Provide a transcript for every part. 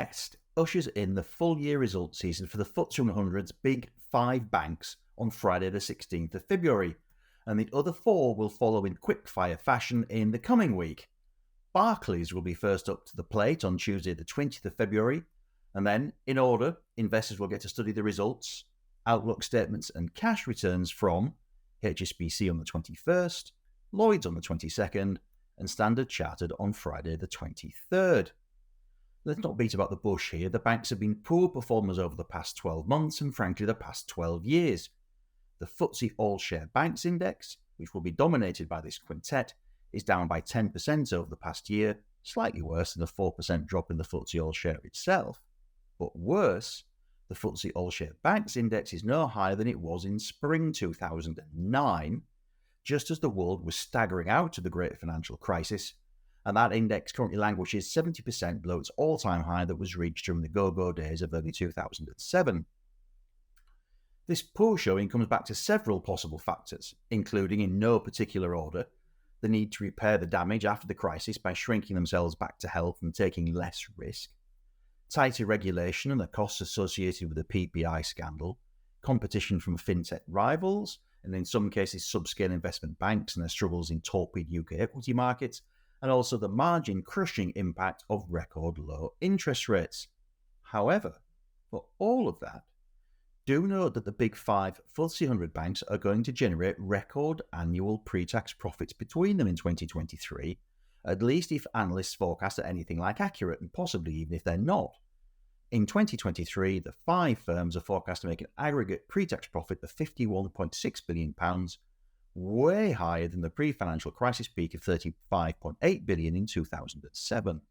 NatWest ushers in the full year results season for the FTSE 100's big 5 banks on Friday the 16th of February, and the other 4 will follow in quick-fire fashion in the coming week. Barclays will be first up to the plate on Tuesday the 20th of February, and then, in order, investors will get to study the results, outlook statements and cash returns from HSBC on the 21st, Lloyds on the 22nd, and Standard Chartered on Friday the 23rd. Let's not beat about the bush here. The banks have been poor performers over the past 12 months and frankly the past 12 years. The FTSE All-Share Banks Index, which will be dominated by this quintet, is down by 10% over the past year, slightly worse than a 4% drop in the FTSE All-Share itself. But worse, the FTSE All-Share Banks Index is no higher than it was in spring 2009, just as the world was staggering out of the great financial crisis, and that index currently languishes 70% below its all-time high that was reached during the go-go days of early 2007. This poor showing comes back to several possible factors, including, in no particular order, the need to repair the damage after the crisis by shrinking themselves back to health and taking less risk, tighter regulation and the costs associated with the PPI scandal, competition from fintech rivals, and in some cases subscale investment banks and their struggles in torpid UK equity markets, and also the margin-crushing impact of record low interest rates. However, for all of that, do note that the big 5 FTSE 100 banks are going to generate record annual pre-tax profits between them in 2023, at least if analysts forecast are anything like accurate, and possibly even if they're not. In 2023, the 5 firms are forecast to make an aggregate pre-tax profit of £51.6 billion, way higher than the pre-financial crisis peak of £35.8 billion in 2007.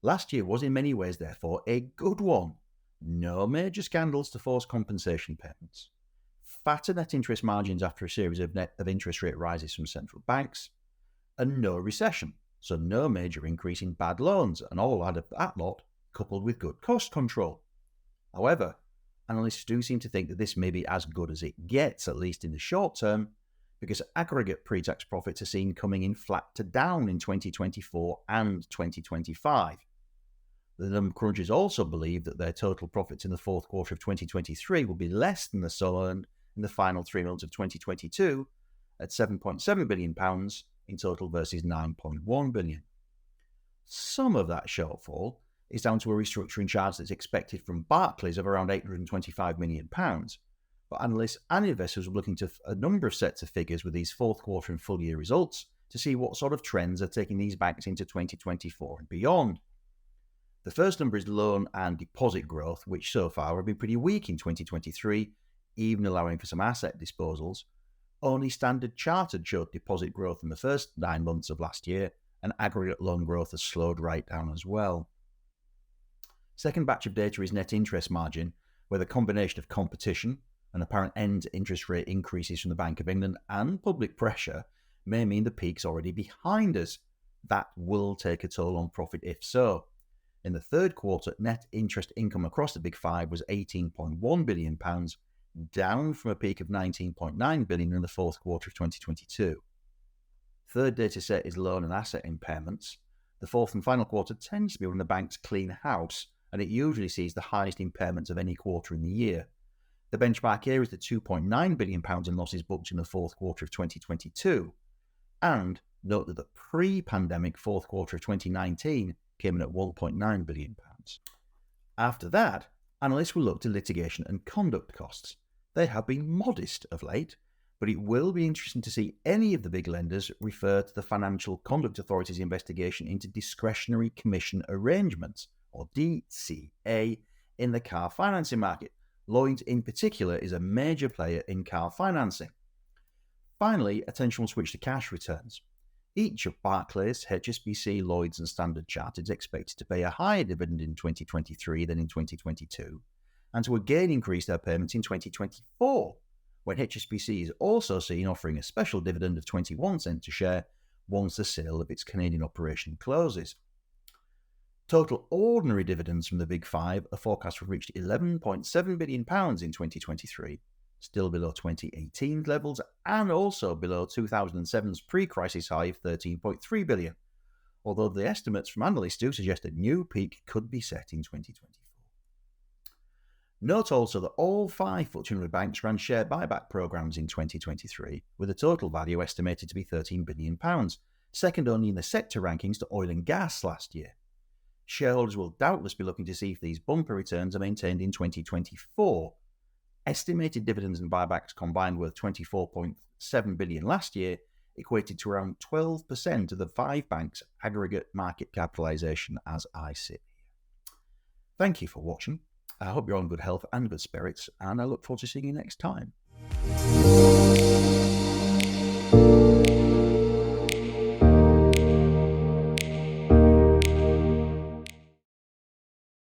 Last year was in many ways, therefore, a good one. No major scandals to force compensation payments, fatter net interest margins after a series of interest rate rises from central banks, and no recession, so no major increase in bad loans, and all out of that lot coupled with good cost control. However, analysts do seem to think that this may be as good as it gets, at least in the short term, because aggregate pre-tax profits are seen coming in flat to down in 2024 and 2025. The number crunchers also believe that their total profits in the fourth quarter of 2023 will be less than the sum earned in the final 3 months of 2022 at £7.7 billion in total versus £9.1 billion. Some of that shortfall is down to a restructuring charge that's expected from Barclays of around £825 million, but analysts and investors are looking to a number of sets of figures with these fourth quarter and full year results to see what sort of trends are taking these banks into 2024 and beyond. The first number is loan and deposit growth, which so far have been pretty weak in 2023, even allowing for some asset disposals. Only Standard Chartered showed deposit growth in the first 9 months of last year, and aggregate loan growth has slowed right down as well. Second batch of data is net interest margin, where the combination of competition and apparent end interest rate increases from the Bank of England and public pressure may mean the peak's already behind us. That will take a toll on profit if so. In the third quarter, net interest income across the big 5 was £18.1 billion, down from a peak of £19.9 billion in the fourth quarter of 2022. Third data set is loan and asset impairments. The fourth and final quarter tends to be when the banks clean house, and it usually sees the highest impairments of any quarter in the year. The benchmark here is the £2.9 billion in losses booked in the fourth quarter of 2022. And note that the pre-pandemic fourth quarter of 2019 came in at £1.9 billion. After that, analysts will look to litigation and conduct costs. They have been modest of late, but it will be interesting to see any of the big lenders refer to the Financial Conduct Authority's investigation into discretionary commission arrangements, or DCA, in the car financing market. Lloyds in particular is a major player in car financing. Finally, attention will switch to cash returns. Each of Barclays, HSBC, Lloyds and Standard Chartered is expected to pay a higher dividend in 2023 than in 2022, and to again increase their payments in 2024, when HSBC is also seen offering a special dividend of 21 cents a share once the sale of its Canadian operation closes. Total ordinary dividends from the Big Five are forecast to have reached £11.7 billion in 2023, still below 2018 levels and also below 2007's pre-crisis high of £13.3 billion. although the estimates from analysts do suggest a new peak could be set in 2024. Note also that all 5 FTSE 100 banks ran share buyback programmes in 2023, with a total value estimated to be £13 billion, second only in the sector rankings to oil and gas last year. Shareholders will doubtless be looking to see if these bumper returns are maintained in 2024. Estimated dividends and buybacks combined worth £24.7 billion last year equated to around 12% of the 5 banks' aggregate market capitalisation as I sit here. Thank you for watching. I hope you're all in good health and good spirits, and I look forward to seeing you next time.